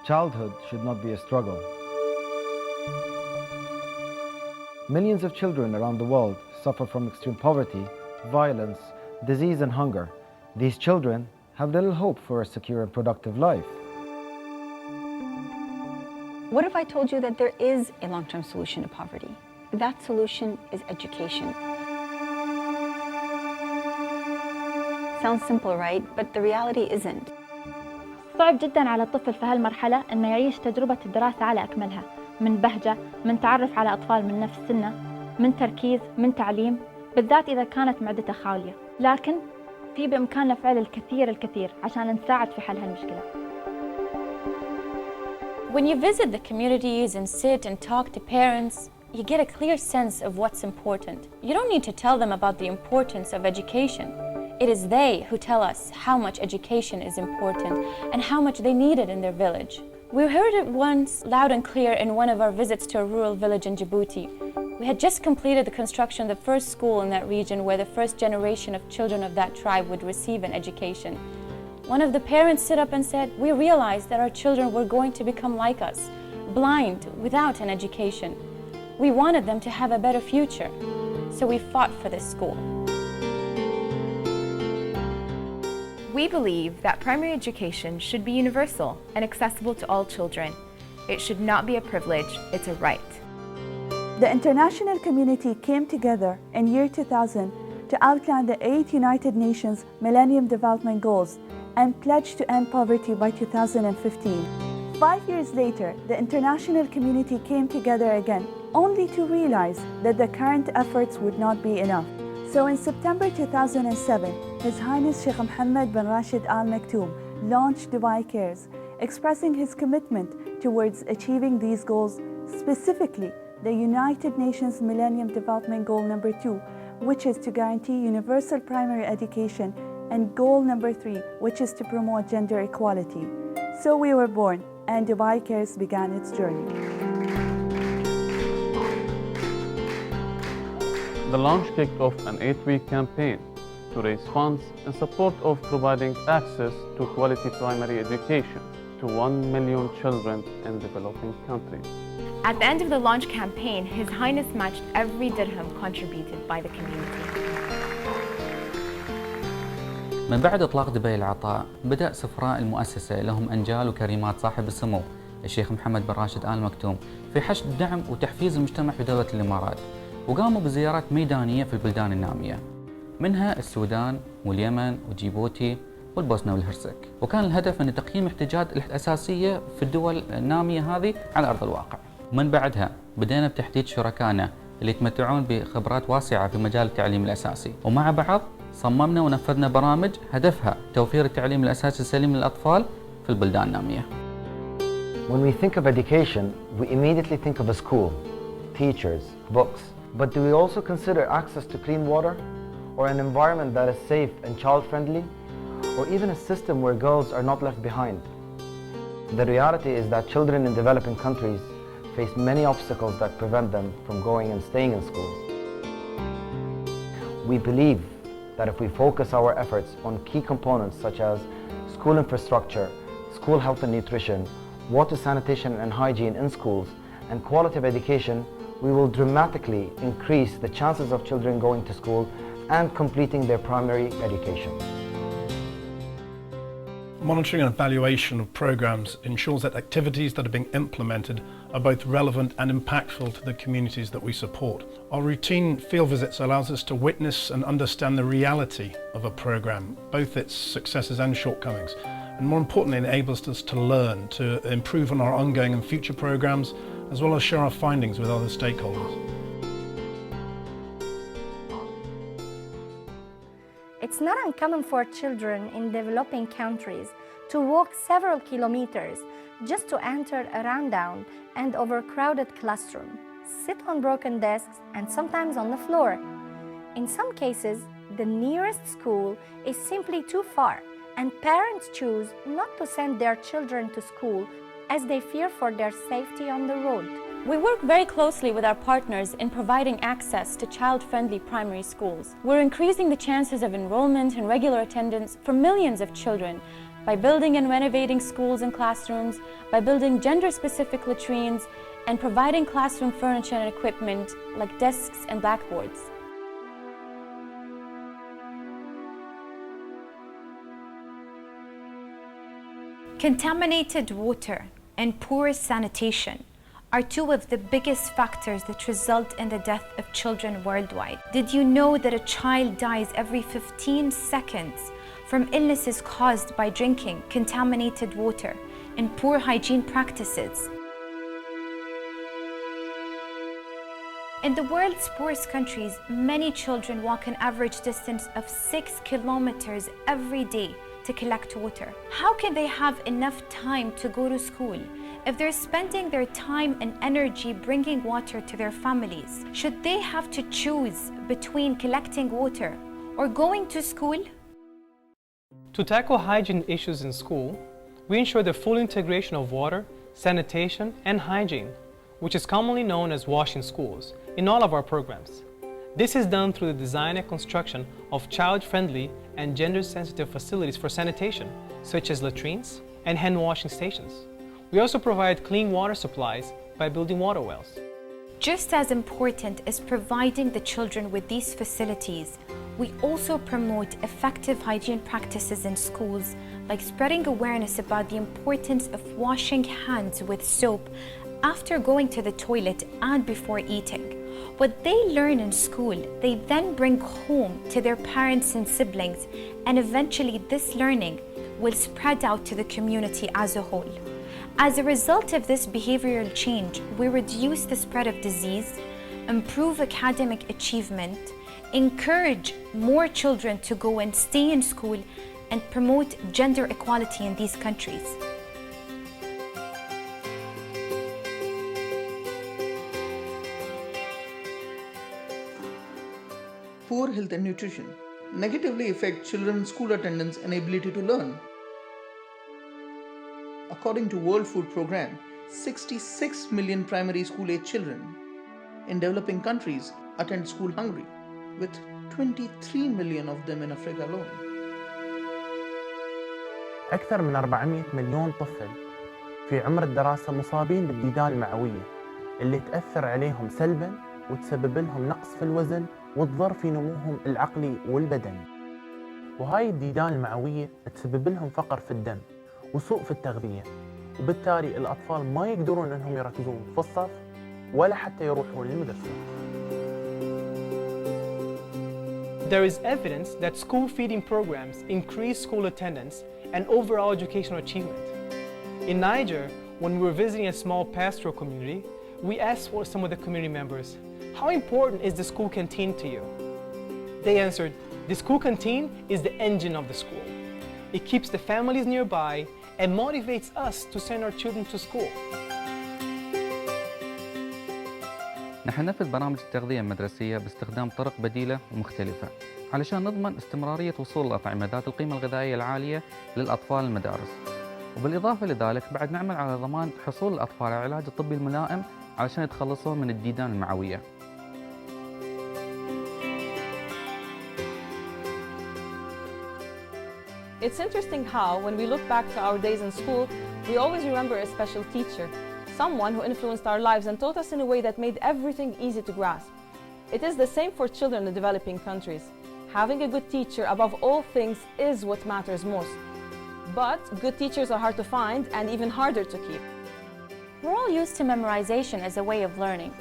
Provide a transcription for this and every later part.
Childhood should not be a struggle. Millions of children around the world suffer from extreme poverty, violence, disease and hunger. These children have little hope for a secure and productive life. What if I told you that there is a long-term solution to poverty? That solution is education. Sounds simple, right? But the reality isn't. صعب جداً على الطفل في هالمرحلة إنه يعيش تجربة الدراسة على أكملها، من بهجة، من تعرف على أطفال من نفس سنه، من تركيز، من تعليم، بالذات إذا كانت معدته خالية. لكن في بإمكاننا فعل الكثير عشان نساعد في حل هالمشكلة. When you visit the communities and sit and talk to parents, you get a clear sense of what's important. You don't need to tell them about the importance of education. It is they who tell us how much education is important and how much they need it in their village. We heard it once loud and clear in one of our visits to a rural village in Djibouti. We had just completed the construction of the first school in that region where the first generation of children of that tribe would receive an education. One of the parents stood up and said, "We realized that our children were going to become like us, blind, without an education. We wanted them to have a better future, so we fought for this school." We believe that primary education should be universal and accessible to all children. It should not be a privilege, it's a right. The international community came together in year 2000 to outline the 8 United Nations Millennium Development Goals and pledged to end poverty by 2015. 5 years later, the international community came together again, only to realize that the current efforts would not be enough. So in September 2007, His Highness Sheikh Mohammed bin Rashid Al Maktoum launched Dubai Cares, expressing his commitment towards achieving these goals, specifically the United Nations Millennium Development Goal number 2, which is to guarantee universal primary education, and goal number 3, which is to promote gender equality. So we were born, and Dubai Cares began its journey. The launch kicked off an 8-week campaign to raise funds in support of providing access to quality primary education to 1 million children in developing countries. At the end of the launch campaign, His Highness matched every dirham contributed by the community. من بعد إطلاق دبي العطاء، بدأ سفراء المؤسسة لهم أنجال وكريمات صاحب السمو الشيخ محمد بن راشد آل مكتوم في حشد دعم وتحفيز المجتمع في دولة الإمارات، وقاموا بزيارات ميدانية في البلدان النامية، منها السودان واليمن وجيبوتي والبوسنة والهرسك، وكان الهدف من تقييم احتياجات الأساسية في الدول النامية هذه على أرض الواقع. ومن بعدها بدينا بتحديد شركائنا اللي يتمتعون بخبرات واسعة في مجال التعليم الأساسي، ومع بعض صممنا ونفذنا برامج هدفها توفير التعليم الأساسي السليم للأطفال في البلدان النامية. When we think of education, we immediately think of a school, teachers, books. But do we also consider access to clean water, or an environment that is safe and child-friendly, or even a system where girls are not left behind? The reality is that children in developing countries face many obstacles that prevent them from going and staying in school. We believe that if we focus our efforts on key components such as school infrastructure, school health and nutrition, water sanitation and hygiene in schools, and quality of education, we will dramatically increase the chances of children going to school and completing their primary education. Monitoring and evaluation of programs ensures that activities that are being implemented are both relevant and impactful to the communities that we support. Our routine field visits allows us to witness and understand the reality of a program, both its successes and shortcomings, and more importantly enables us to learn, to improve on our ongoing and future programs, as well as share our findings with other stakeholders. It's not uncommon for children in developing countries to walk several kilometers just to enter a rundown and overcrowded classroom, sit on broken desks and sometimes on the floor. In some cases, the nearest school is simply too far, and parents choose not to send their children to school as they fear for their safety on the road. We work very closely with our partners in providing access to child-friendly primary schools. We're increasing the chances of enrollment and regular attendance for millions of children by building and renovating schools and classrooms, by building gender-specific latrines, and providing classroom furniture and equipment like desks and blackboards. Contaminated water and poor sanitation are two of the biggest factors that result in the death of children worldwide. Did you know that a child dies every 15 seconds from illnesses caused by drinking contaminated water and poor hygiene practices? In the world's poorest countries, many children walk an average distance of 6 kilometers every day to collect water. How can they have enough time to go to school if they're spending their time and energy bringing water to their families? Should they have to choose between collecting water or going to school? To tackle hygiene issues in school, we ensure the full integration of water, sanitation, and hygiene, which is commonly known as washing schools, in all of our programs. This is done through the design and construction of child-friendly and gender-sensitive facilities for sanitation, such as latrines and hand washing stations. We also provide clean water supplies by building water wells. Just as important as providing the children with these facilities, we also promote effective hygiene practices in schools, like spreading awareness about the importance of washing hands with soap after going to the toilet and before eating. What they learn in school, they then bring home to their parents and siblings, and eventually this learning will spread out to the community as a whole. As a result of this behavioral change, we reduce the spread of disease, improve academic achievement, encourage more children to go and stay in school, and promote gender equality in these countries. Poor health and nutrition negatively affect children's school attendance and ability to learn. According to World Food Programme, 66 million primary school-age children in developing countries attend school hungry, with 23 million of them in Africa alone. أكثر من 400 مليون طفل في عمر الدراسة مصابين بالديدان المعوية اللي تأثر عليهم سلباً وتسبب لهم نقص في الوزن وتضر في نموهم العقلي والبدني. وهاي الديدان المعوية تسبب لهم فقر في الدم وسوء في التغذية، وبالتالي الأطفال ما يقدرون أنهم يركزون في الصف ولا حتى يروحون للمدرسة. There is evidence that school feeding programs increase school attendance and overall educational achievement. In Niger, when we were visiting a small pastoral community, we asked some of the community members, "How important is the school canteen to you?" They answered, "The school canteen is the engine of the school. It keeps the families nearby and motivates us to send our children to school." نحن ننفذ برامج التغذية المدرسية باستخدام طرق بديلة ومختلفة علشان نضمن استمرارية وصول الأطعمة ذات القيمة الغذائية العالية للأطفال المدارس. وبالإضافة لذلك بعد نعمل على ضمان حصول الأطفال على العلاج الطبي الملائم علشان يتخلصون من الديدان المعوية. It's interesting how, when we look back to our days in school, we always remember a special teacher, someone who influenced our lives and taught us in a way that made everything easy to grasp. It is the same for children in developing countries. Having a good teacher above all things is what matters most. But good teachers are hard to find and even harder to keep. We're all used to memorization as a way of learning.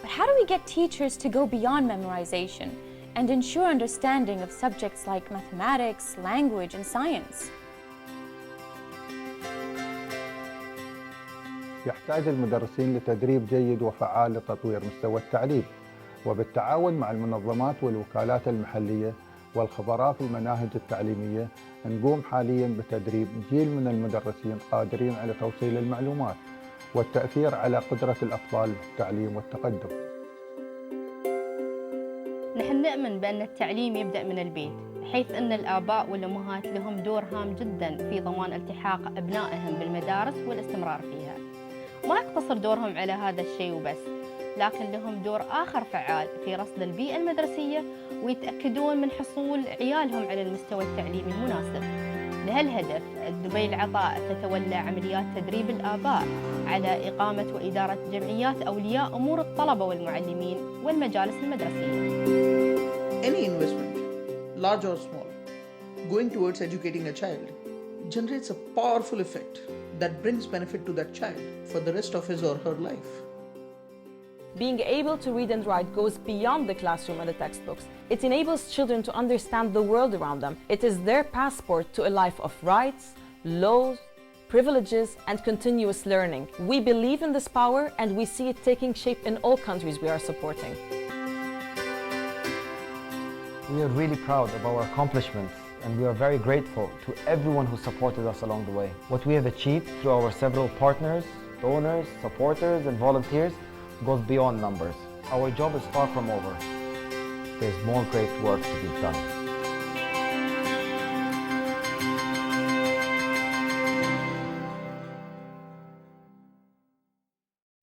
But how do we get teachers to go beyond memorization and ensure understanding of subjects like mathematics, language, and science? يحتاج المدرسين لتدريب جيد وفعال لتطوير مستوى التعليم، وبالتعاون مع المنظمات والوكالات المحلية والخبراء في المناهج التعليمية نقوم حالياً بتدريب جيل من المدرسين قادرين على توصيل المعلومات والتأثير على قدرة الأطفال في التعليم والتقدم. نحن نؤمن بأن التعليم يبدأ من البيت، حيث أن الآباء والأمهات لهم دور هام جدا في ضمان التحاق أبنائهم بالمدارس والاستمرار فيها. ما يقتصر دورهم على هذا الشيء وبس، لكن لهم دور آخر فعال في رصد البيئة المدرسية ويتأكدون من حصول عيالهم على المستوى التعليمي المناسب. لهالهدف دبي العطاء تتولى عمليات تدريب الآباء على إقامة وإدارة جمعيات أولياء أمور الطلبة والمعلمين والمجالس المدرسية. Any investment, large or small, going towards educating a child generates a powerful effect that brings benefit to that child for the rest of his or her life. Being able to read and write goes beyond the classroom and the textbooks. It enables children to understand the world around them. It is their passport to a life of rights, laws, privileges, and continuous learning. We believe in this power and we see it taking shape in all countries we are supporting. We are really proud of our accomplishments and we are very grateful to everyone who supported us along the way. What we have achieved through our several partners, donors, supporters, and volunteers goes beyond numbers. Our job is far from over. There's more great work to be done.